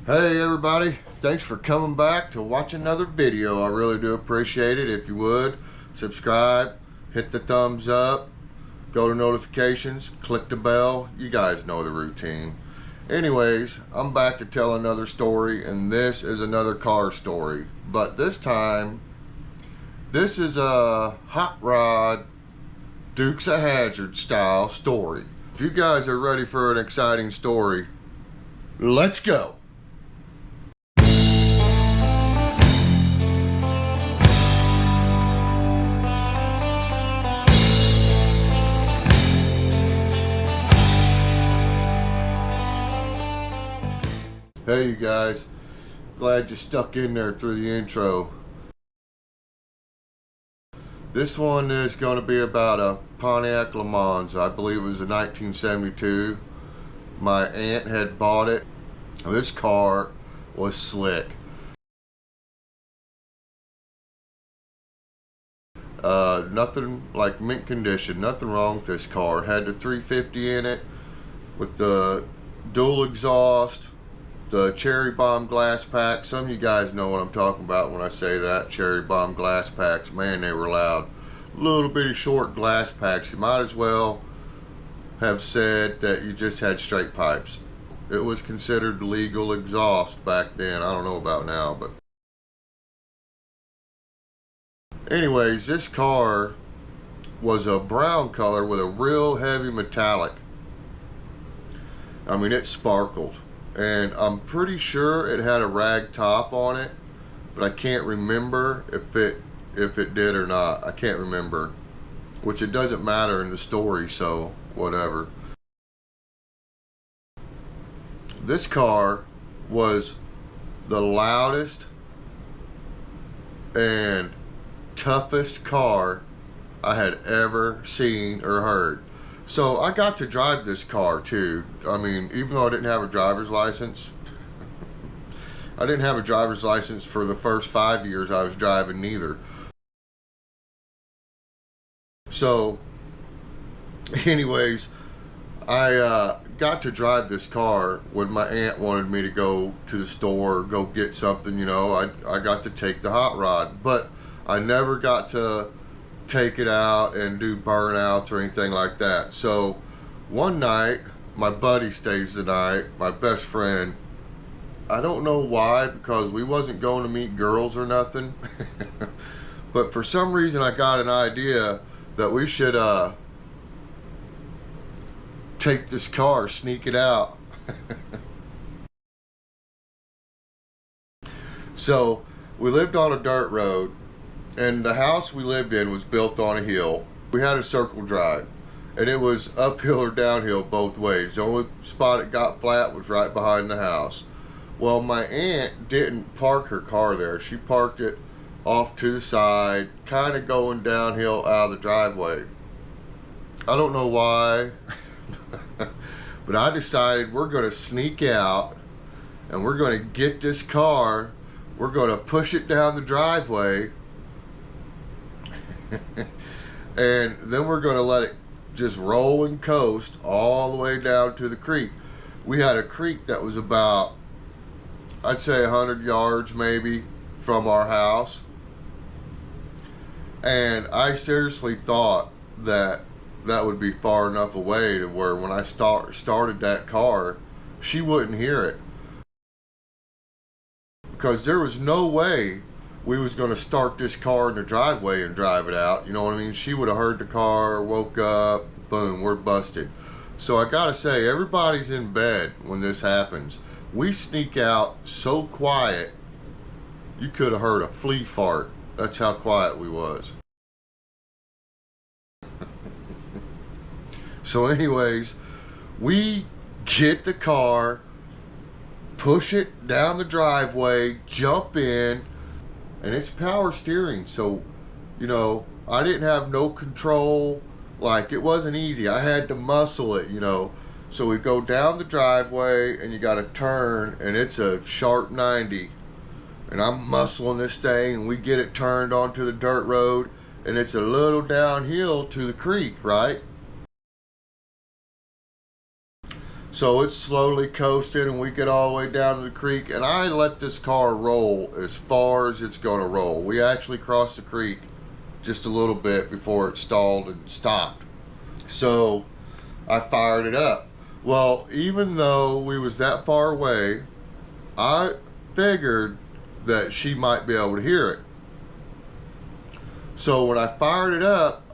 Hey everybody, thanks for coming back to watch another video. I really do appreciate it. If you would, subscribe, hit the thumbs up, go to notifications, click the bell. You guys know the routine. Anyways, I'm back to tell another story, and this is another car story. But this time, this is a hot rod Dukes of Hazzard style story. If you guys are ready for an exciting story, let's go. Hey you guys, glad you stuck in there through the intro. This one is going to be about a Pontiac Le Mans. I believe it was a 1972. My aunt had bought it. This car was slick. Nothing like mint condition, nothing wrong with this car. Had the 350 in it with the dual exhaust, the cherry bomb glass pack. Some of you guys know what I'm talking about when I say that. Cherry bomb glass packs, man, they were loud. Little bitty short glass packs. You might as well have said that you just had straight pipes. It was considered legal exhaust back then. I don't know about now, but anyways, this car was a brown color with a real heavy metallic. I mean, it sparkled. And I'm pretty sure it had a rag top on it, but I can't remember if it did or not. I can't remember, which it doesn't matter in the story, so whatever. This car was the loudest and toughest car I had ever seen or heard. So I got to drive this car too. I mean, even though I didn't have a driver's license, I didn't have a driver's license for the first 5 years I was driving neither. So anyways, I got to drive this car when my aunt wanted me to go to the store, go get something, you know. I got to take the hot rod, but I never got to take it out and do burnouts or anything like that. So one night, my buddy stays the night, my best friend. I don't know why, because we wasn't going to meet girls or nothing. But for some reason I got an idea that we should take this car, sneak it out. So we lived on a dirt road, and the house we lived in was built on a hill. We had a circle drive, and it was uphill or downhill both ways. The only spot it got flat was right behind the house. Well, my aunt didn't park her car there. She parked it off to the side, kind of going downhill out of the driveway. I don't know why, but I decided we're going to sneak out, and we're going to get this car. We're going to push it down the driveway, and then we're going to let it just roll and coast all the way down to the creek. We had a creek that was about, I'd say 100 yards maybe from our house, and I seriously thought that that would be far enough away to where when I started that car, she wouldn't hear it, because there was no way we was going to start this car in the driveway and drive it out. You know what I mean? She would have heard the car, woke up, boom, we're busted. So I gotta say, everybody's in bed when this happens. We sneak out so quiet, you could have heard a flea fart. That's how quiet we was. So anyways, we get the car, push it down the driveway, jump in, and it's power steering. So, you know, I didn't have no control. Like, it wasn't easy. I had to muscle it, you know. So we go down the driveway, and you got to turn, and it's a sharp 90. And I'm muscling this thing, and we get it turned onto the dirt road, and it's a little downhill to the creek, right? So it's slowly coasting, and we get all the way down to the creek, and I let this car roll as far as it's gonna roll. We actually crossed the creek just a little bit before it stalled and stopped. So I fired it up. Well, even though we was that far away, I figured that she might be able to hear it. So when I fired it up,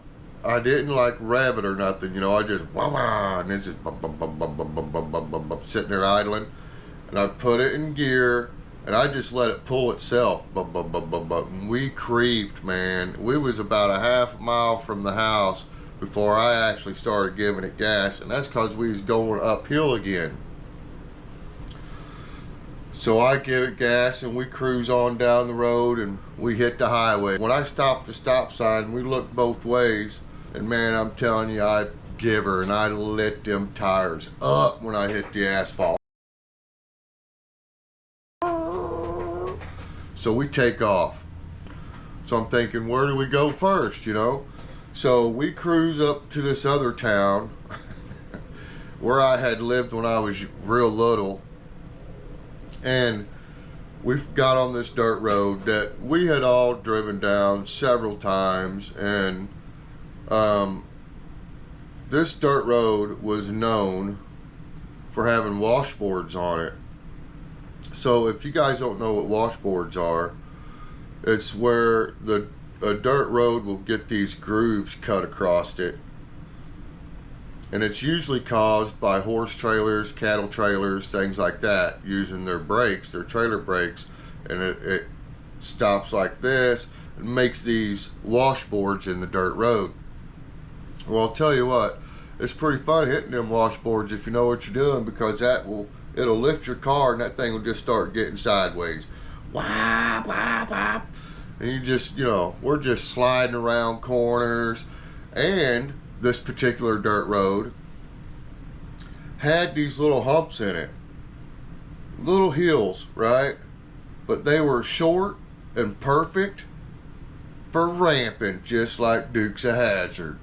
I didn't like rev it or nothing, you know. I just wah wah, and it's just bum bum bum bum bum bum bum bum bum bum, sitting there idling, and I put it in gear, and I just let it pull itself. Bum bum bum bum bum. And we creeped, man. We was about a half mile from the house before I actually started giving it gas, and that's because we was going uphill again. So I give it gas, and we cruise on down the road, and we hit the highway. When I stopped at the stop sign, we looked both ways, and man, I'm telling you, I give her, and I lit them tires up when I hit the asphalt. So we take off. So I'm thinking, where do we go first, you know? So we cruise up to this other town where I had lived when I was real little. And we got on this dirt road that we had all driven down several times. And this dirt road was known for having washboards on it. So if you guys don't know what washboards are, it's where a dirt road will get these grooves cut across it. And it's usually caused by horse trailers, cattle trailers, things like that, using their brakes, their trailer brakes, and it stops like this and makes these washboards in the dirt road. Well, I'll tell you what, it's pretty fun hitting them washboards if you know what you're doing, because it'll lift your car, and that thing will just start getting sideways. Wah, wah, wah. And you just, you know, we're just sliding around corners. And this particular dirt road had these little humps in it, little hills, right? But they were short and perfect for ramping, just like Dukes of Hazzard.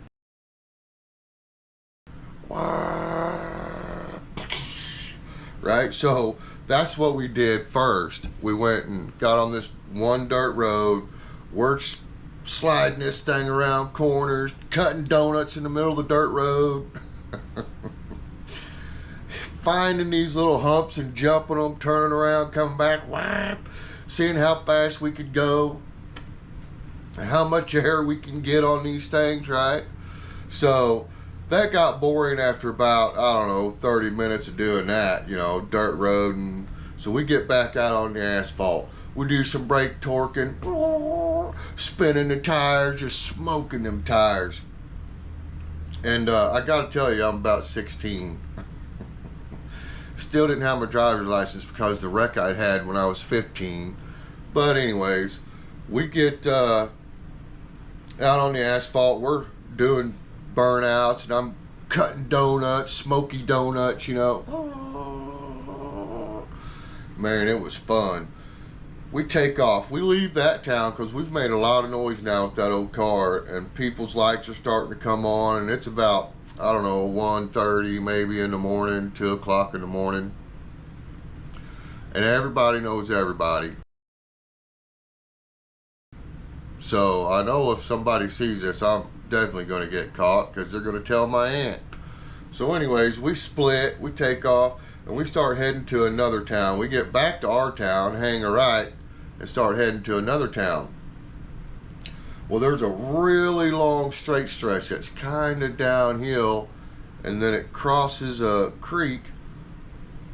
Right? So that's what we did first. We went and got on this one dirt road. We're sliding this thing around corners, cutting donuts in the middle of the dirt road, finding these little humps and jumping them, turning around, coming back, whap, seeing how fast we could go, and how much air we can get on these things, right? So that got boring after about, I don't know, 30 minutes of doing that, you know, dirt road. And so we get back out on the asphalt. We do some brake torquing, spinning the tires, just smoking them tires. And I gotta tell you, I'm about 16. Still didn't have my driver's license because the wreck I had when I was 15. But anyways, we get out on the asphalt. We're doing burnouts, and I'm cutting donuts, smoky donuts, you know. Man, it was fun. We take off. We leave that town because we've made a lot of noise now with that old car, and people's lights are starting to come on, and it's about, I don't know, 1:30 maybe in the morning, 2 o'clock in the morning. And everybody knows everybody. So I know if somebody sees this, I'm definitely going to get caught, because they're going to tell my aunt. So anyways, we split, we take off, and we start heading to another town. We get back to our town, hang a right, and start heading to another town. Well, there's a really long straight stretch that's kind of downhill, and then it crosses a creek.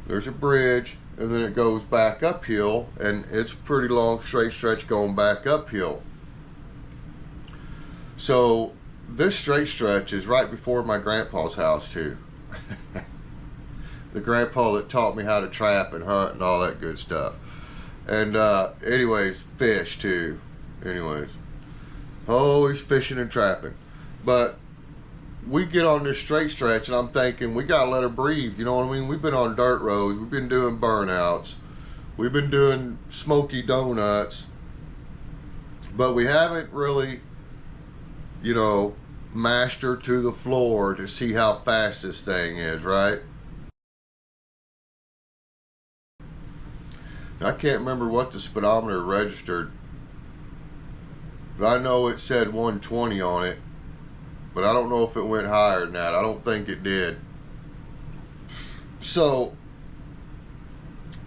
There's a bridge, and then it goes back uphill, and it's a pretty long straight stretch going back uphill. So this straight stretch is right before my grandpa's house too. The grandpa that taught me how to trap and hunt and all that good stuff. And anyways, fish too. Anyways, always fishing and trapping. But we get on this straight stretch, and I'm thinking, we gotta let her breathe, you know what I mean? We've been on dirt roads, we've been doing burnouts, we've been doing smoky donuts, but we haven't really, you know, mashed her to the floor to see how fast this thing is, right? I can't remember what the speedometer registered, but I know it said 120 on it, but I don't know if it went higher than that. I don't think it did. So,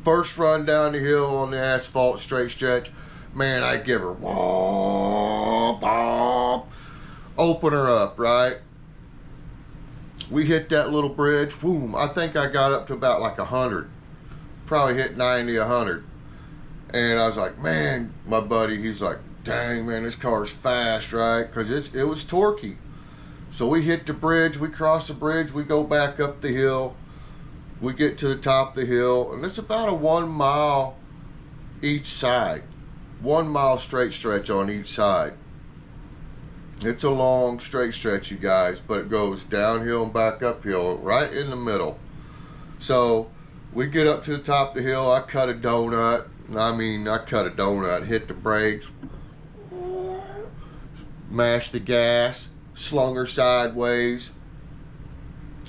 first run down the hill on the asphalt straight stretch, man, I give her whoop, whoop, open her up, right? We hit that little bridge, boom. I think I got up to about like 100, probably hit 90, 100. And I was like, man, my buddy, he's like, dang, man, this car's fast, right? Because it was torquey. So we hit the bridge, we cross the bridge, we go back up the hill. We get to the top of the hill, and it's about a 1 mile each side. 1 mile straight stretch on each side. It's a long straight stretch, you guys, but it goes downhill and back uphill right in the middle. So we get up to the top of the hill. I cut a donut. I cut a donut, hit the brakes, mashed the gas, slung her sideways.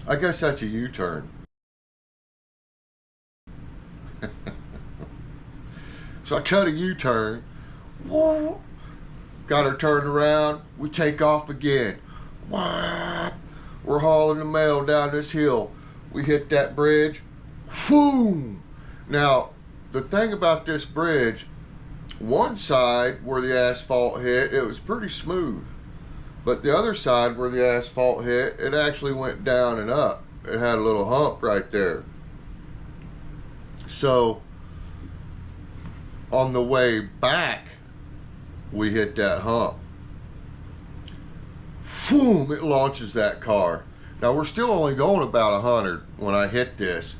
I guess that's a U-turn. So I cut a U-turn, got her turned around, we take off again. We're hauling the mail down this hill. We hit that bridge, boom. Now, the thing about this bridge, one side where the asphalt hit, it was pretty smooth. But the other side where the asphalt hit, it actually went down and up. It had a little hump right there. So, on the way back, we hit that hump. Boom, it launches that car. Now we're still only going about 100 when I hit this.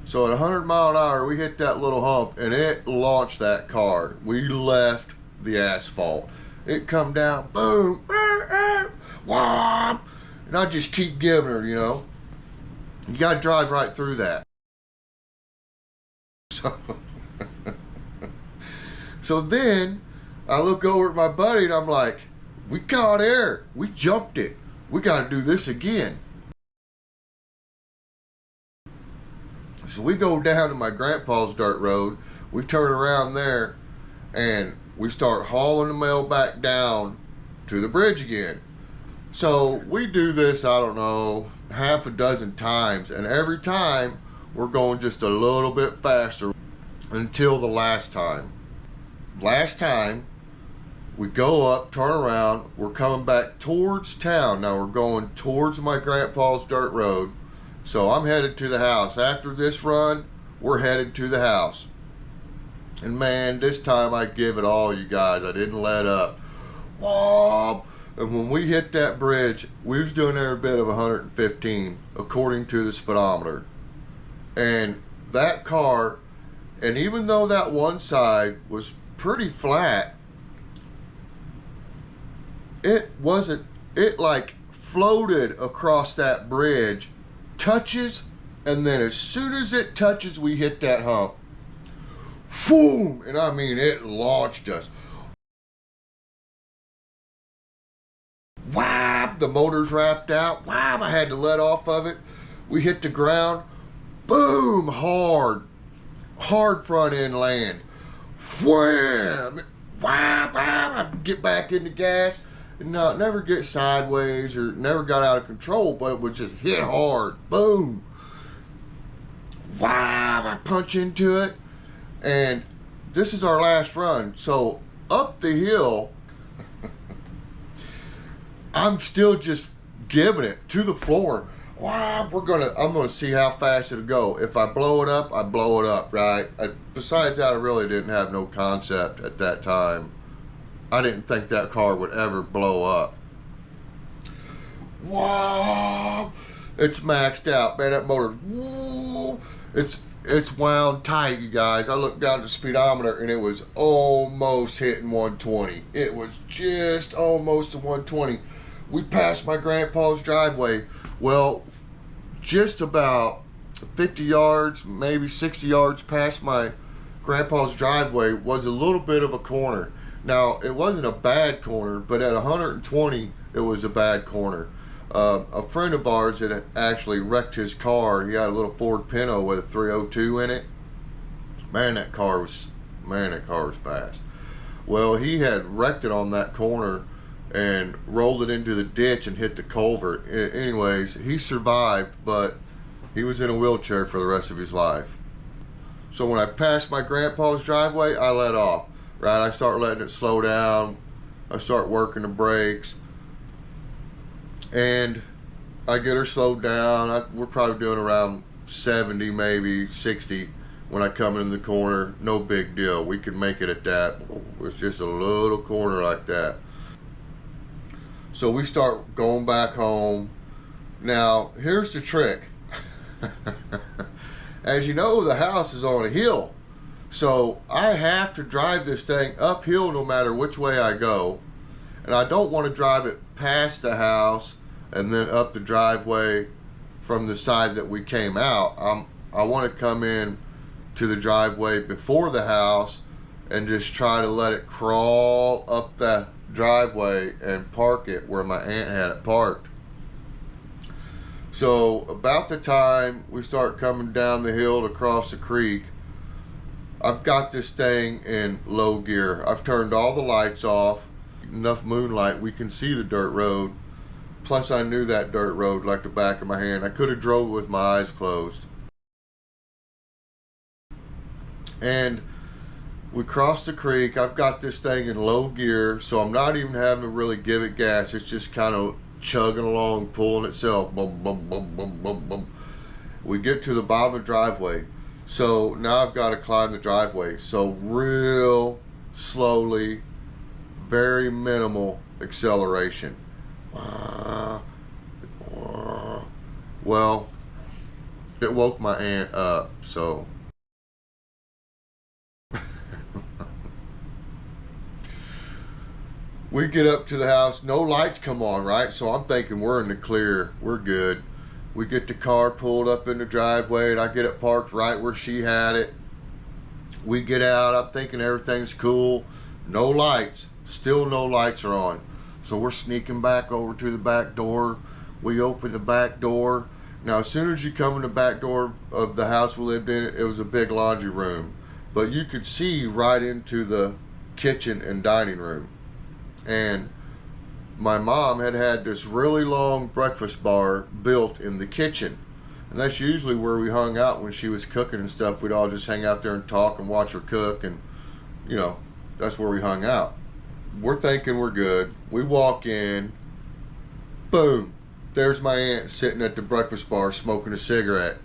So at 100 mile an hour, we hit that little hump and it launched that car. We left the asphalt. It come down, boom, and I just keep giving her, you know. You gotta drive right through that. So then I look over at my buddy and I'm like, we caught air. We jumped it. We got to do this again. So we go down to my grandpa's dirt road. We turn around there and we start hauling the mail back down to the bridge again. So we do this, I don't know, half a dozen times. And every time we're going just a little bit faster until the last time. Last time, we go up, turn around, we're coming back towards town. Now we're going towards my grandpa's dirt road. So I'm headed to the house. After this run, we're headed to the house. And man, this time I give it all, you guys. I didn't let up. Whoa! And when we hit that bridge, we was doing every bit of 115, according to the speedometer. And that car, and even though that one side was pretty flat, it like floated across that bridge, touches, and then as soon as it touches, we hit that hump. Boom! And I mean, it launched us. Whap! The motor's wrapped out. Whap! I had to let off of it. We hit the ground. Boom! Hard front end land. Wham! Whap! I get back in the gas. And no, it never get sideways or never got out of control, but it would just hit hard. Boom! Wow! I punch into it, and this is our last run. So up the hill, I'm still just giving it to the floor. Wow! I'm gonna see how fast it'll go. If I blow it up, I blow it up, right? Besides that, I really didn't have no concept at that time. I didn't think that car would ever blow up. Wow! It's maxed out, man. That motor, whoa, it's wound tight, you guys. I looked down at the speedometer and it was almost hitting 120. It was just almost to 120. We passed my grandpa's driveway. Well, just about 50 yards, maybe 60 yards past my grandpa's driveway was a little bit of a corner. Now, it wasn't a bad corner, but at 120, it was a bad corner. A friend of ours had actually wrecked his car. He had a little Ford Pinto with a 302 in it. Man, that car was fast. Well, he had wrecked it on that corner and rolled it into the ditch and hit the culvert. Anyways, he survived, but he was in a wheelchair for the rest of his life. So when I passed my grandpa's driveway, I let off. Right, I start letting it slow down. I start working the brakes, and I get her slowed down. We're probably doing around 70, maybe 60 when I come in the corner. No big deal. We can make it at that. It's just a little corner like that. So we start going back home. Now, here's the trick. As you know, the house is on a hill. So I have to drive this thing uphill no matter which way I go. And I don't want to drive it past the house and then up the driveway from the side that we came out. I want to come in to the driveway before the house and just try to let it crawl up the driveway and park it where my aunt had it parked. So about the time we start coming down the hill to cross the creek, I've got this thing in low gear. I've turned all the lights off. Enough moonlight we can see the dirt road. Plus I knew that dirt road like the back of my hand. I could have drove with my eyes closed. And we crossed the creek. I've got this thing in low gear, so I'm not even having to really give it gas. It's just kind of chugging along, pulling itself. Boom, boom, boom, boom, boom, boom. We get to the bottom of the driveway. So now I've got to climb the driveway. So real slowly, very minimal acceleration. Well, it woke my aunt up, so. We get up to the house, no lights come on, right? So I'm thinking we're in the clear, we're good. We get the car pulled up in the driveway and I get it parked right where she had it. We get out, I'm thinking everything's cool. No lights, still no lights are on. So we're sneaking back over to the back door. We open the back door. Now as soon as you come in the back door of the house we lived in, it was a big laundry room. But you could see right into the kitchen and dining room. And my mom had this really long breakfast bar built in the kitchen, and that's usually where we hung out when she was cooking and stuff. We'd all just hang out there and talk and watch her cook, and you know, that's where we hung out. We're thinking we're good. We walk in, boom, there's my aunt sitting at the breakfast bar smoking a cigarette.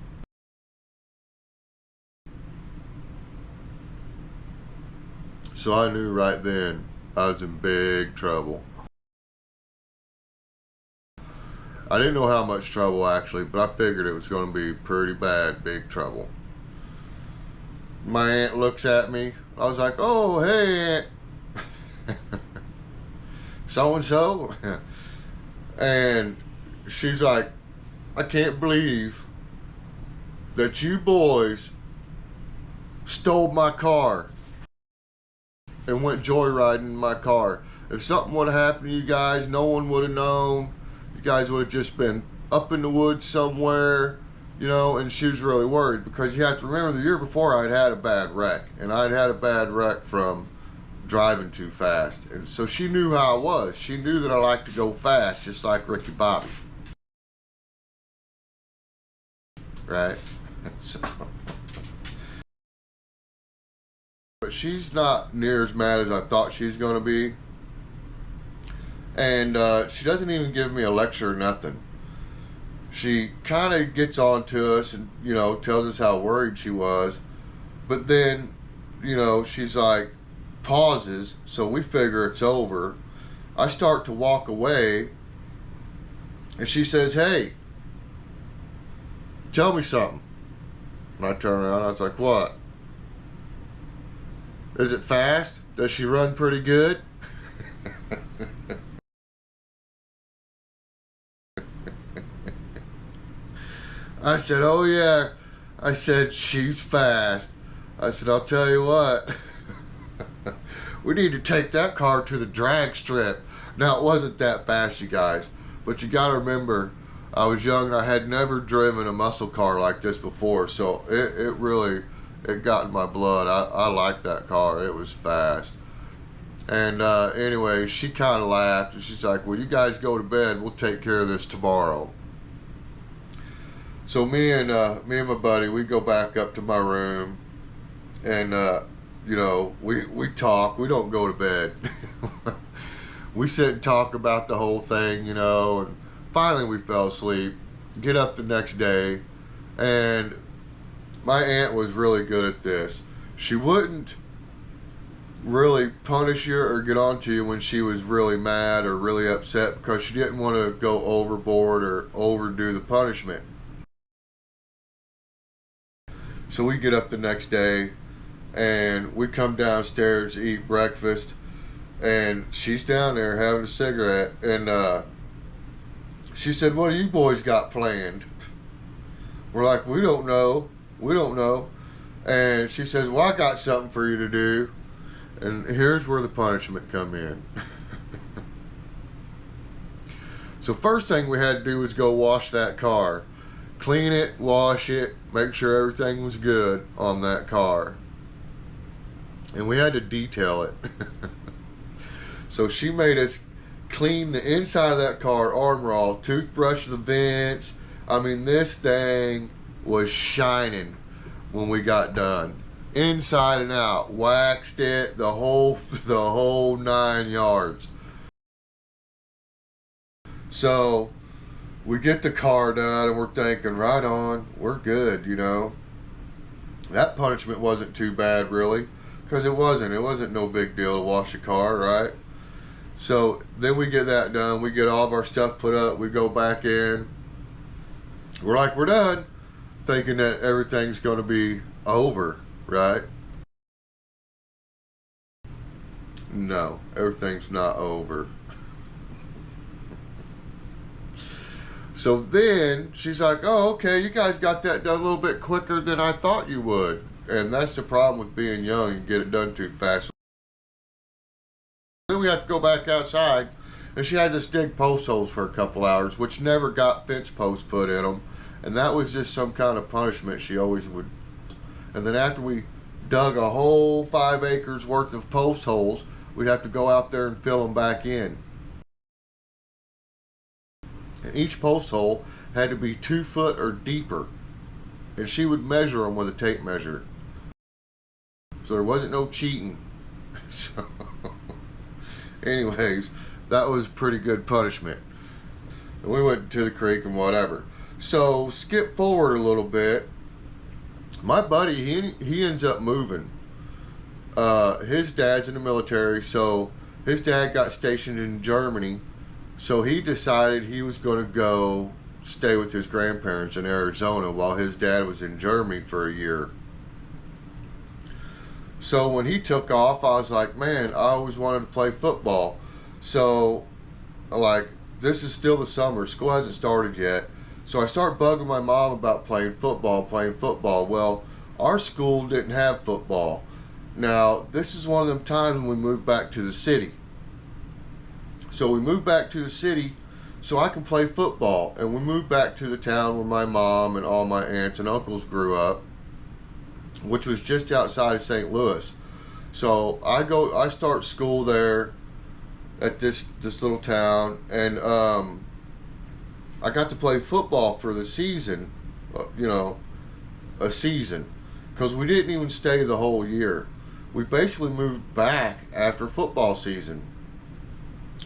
So I knew right then I was in big trouble. I didn't know how much trouble actually, but I figured it was going to be pretty bad, big trouble. My aunt looks at me. I was like, oh, hey, Aunt. So-and-so. And she's like, I can't believe that you boys stole my car and went joyriding in my car. If something would have happened to you guys, no one would have known. You guys would have just been up in the woods somewhere, you know. And she was really worried because you have to remember the year before I'd had a bad wreck, and I'd had a bad wreck from driving too fast. And so she knew how I was. She knew that I liked to go fast, just like Ricky Bobby. Right? So. But she's not near as mad as I thought she was going to be. And she doesn't even give me a lecture or nothing. She kind of gets on to us and, you know, tells us how worried she was. But then, you know, she's like, pauses, so we figure it's over. I start to walk away, and she says, hey, tell me something. And I turn around, I was like, what? Is it fast? Does she run pretty good? I said, oh yeah. I said, she's fast. I said, I'll tell you what. We need to take that car to the drag strip. Now, it wasn't that fast, you guys. But you got to remember, I was young and I had never driven a muscle car like this before. So it really it got in my blood. I liked that car. It was fast. And anyway, she kind of laughed, and she's like, well, you guys go to bed. We'll take care of this tomorrow. So me and my buddy, we go back up to my room, and you know, we talk. We don't go to bed. We sit and talk about the whole thing, you know, and finally we fell asleep. Get up the next day, and my aunt was really good at this. She wouldn't really punish you or get on to you when she was really mad or really upset, because she didn't want to go overboard or overdo the punishment. So we get up the next day and we come downstairs to eat breakfast, and she's down there having a cigarette, and she said, what do you boys got planned? We're like, we don't know. And she says, well, I got something for you to do. And here's where the punishment come in. So first thing we had to do was go wash that car. Clean it, wash it, make sure everything was good on that car. And we had to detail it. So she made us clean the inside of that car, armor all, toothbrush the vents. I mean, this thing was shining when we got done. Inside and out, waxed it, the whole 9 yards. So we get the car done, and we're thinking, right on, we're good, you know. That punishment wasn't too bad, really, because it wasn't no big deal to wash a car, right? So then we get that done, we get all of our stuff put up, we go back in, we're like, we're done, thinking that everything's going to be over, right? No, everything's not over. So then she's like, oh, okay, you guys got that done a little bit quicker than I thought you would. And that's the problem with being young, you get it done too fast. Then we have to go back outside, and she has us dig post holes for a couple hours, which never got fence posts put in them. And that was just some kind of punishment she always would. And then after we dug a whole 5 acres worth of post holes, we'd have to go out there and fill them back in. And each post hole had to be 2 foot or deeper. And she would measure them with a tape measure. So there wasn't no cheating. So, anyways, that was pretty good punishment. And we went to the creek and whatever. So skip forward a little bit. My buddy, he ends up moving. His dad's in the military, so his dad got stationed in Germany. So he decided he was going to go stay with his grandparents in Arizona while his dad was in Germany for a year. So when he took off, I was like, man, I always wanted to play football. So, like, this is still the summer. School hasn't started yet. So I start bugging my mom about playing football. Well, our school didn't have football. Now, this is one of them times when we moved back to the city. So we moved back to the city so I can play football. And we moved back to the town where my mom and all my aunts and uncles grew up, which was just outside of St. Louis. So I start school there at this little town, and I got to play football for the season, you know, a season, because we didn't even stay the whole year. We basically moved back after football season.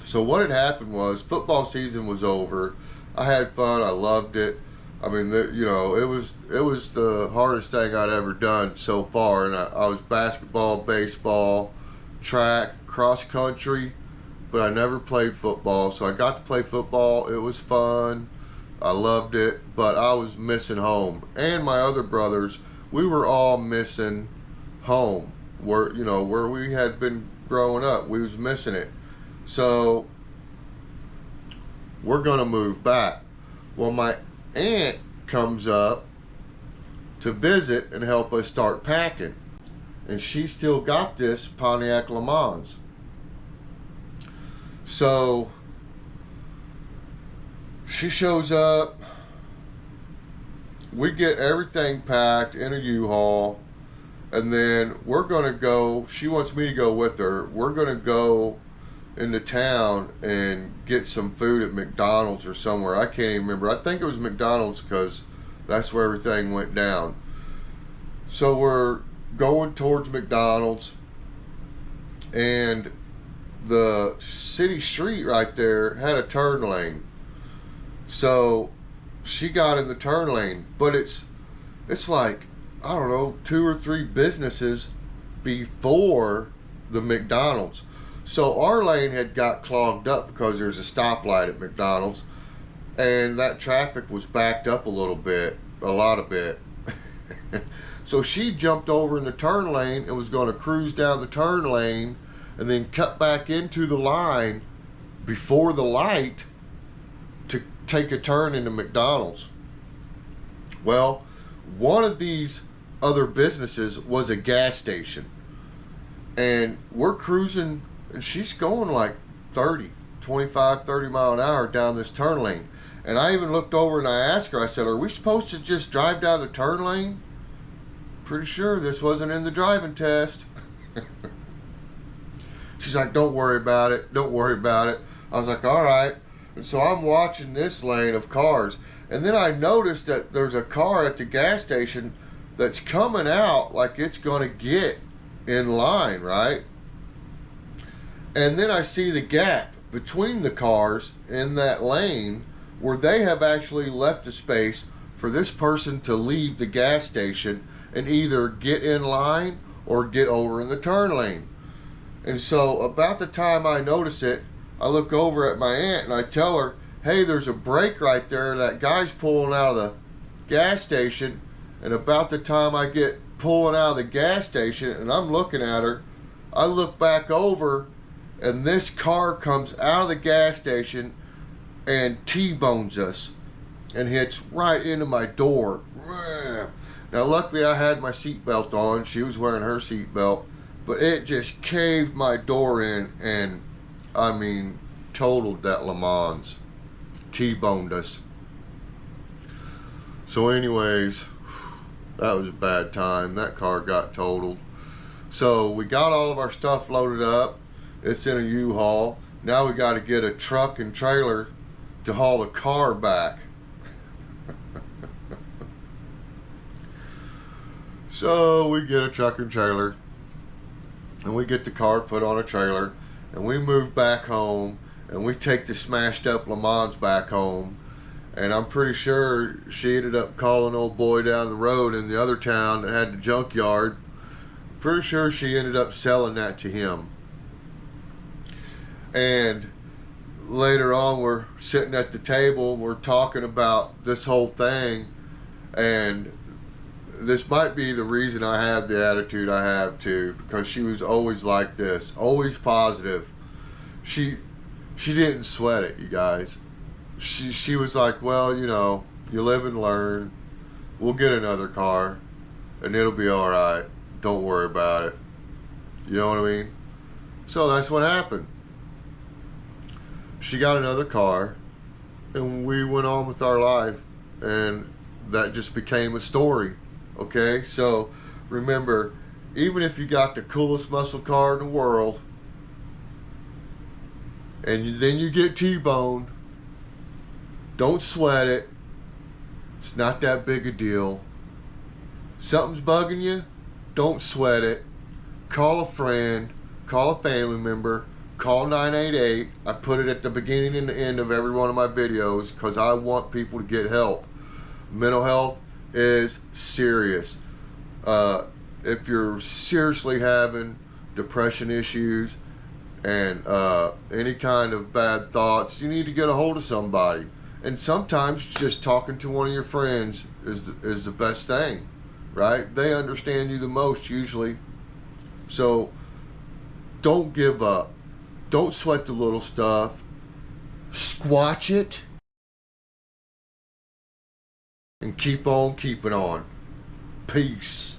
So what had happened was, football season was over. I had fun. I loved it. I mean, you know, it was the hardest thing I'd ever done so far. And I was basketball, baseball, track, cross country, but I never played football. So I got to play football. It was fun. I loved it, but I was missing home. And my other brothers, we were all missing home. Where we had been growing up, we was missing it. So we're gonna move back. Well, my aunt comes up to visit and help us start packing, and she still got this Pontiac Le Mans. So she shows up, we get everything packed in a U-Haul, And then we're gonna go, she wants me to go with her. We're gonna go into town and get some food at McDonald's or somewhere. I can't even remember. I think it was McDonald's because that's where everything went down. So we're going towards McDonald's, and the city street right there had a turn lane. So she got in the turn lane, but it's like, I don't know, 2 or 3 businesses before the McDonald's. So our lane had got clogged up because there's a stoplight at McDonald's, and that traffic was backed up a little bit, a lot of bit. So she jumped over in the turn lane and was going to cruise down the turn lane and then cut back into the line before the light to take a turn into McDonald's. Well, one of these other businesses was a gas station, and we're cruising, and she's going like 25, 30 mile an hour down this turn lane. And I even looked over and I asked her, I said, are we supposed to just drive down the turn lane? Pretty sure this wasn't in the driving test. She's like, don't worry about it, don't worry about it. I was like, all right. And so I'm watching this lane of cars, and then I noticed that there's a car at the gas station that's coming out like it's going to get in line, right? And then I see the gap between the cars in that lane where they have actually left a space for this person to leave the gas station and either get in line or get over in the turn lane. And so about the time I notice it, I look over at my aunt and I tell her, hey, there's a break right there. That guy's pulling out of the gas station. And about the time I get pulling out of the gas station and I'm looking at her, I look back over and this car comes out of the gas station and T-bones us and hits right into my door. Now luckily I had my seatbelt on. She was wearing her seatbelt, but it just caved my door in, and I mean totaled that Le Mans. T-boned us. So anyways, that was a bad time. That car got totaled. So we got all of our stuff loaded up. It's in a U-Haul. Now we got to get a truck and trailer to haul the car back. So we get a truck and trailer, and we get the car put on a trailer, and we move back home, and we take the smashed up Le Mans back home. And I'm pretty sure she ended up calling old boy down the road in the other town that had the junkyard. Pretty sure she ended up selling that to him. And later on, we're sitting at the table, we're talking about this whole thing, and this might be the reason I have the attitude I have too, because she was always like this, always positive. She didn't sweat it, you guys. She was like, well, you know, you live and learn. We'll get another car, and it'll be all right. Don't worry about it. You know what I mean? So that's what happened. She got another car, and we went on with our life, and that just became a story. Okay, so remember, even if you got the coolest muscle car in the world, and then you get T-boned, don't sweat it. It's not that big a deal. Something's bugging you, don't sweat it. Call a friend, call a family member, call 988. I put it at the beginning and the end of every one of my videos because I want people to get help. Mental health is serious. If you're seriously having depression issues and any kind of bad thoughts, you need to get a hold of somebody. And sometimes just talking to one of your friends is the best thing, right? They understand you the most usually. So don't give up. Don't sweat the little stuff. Squatch it and keep on keeping on. Peace.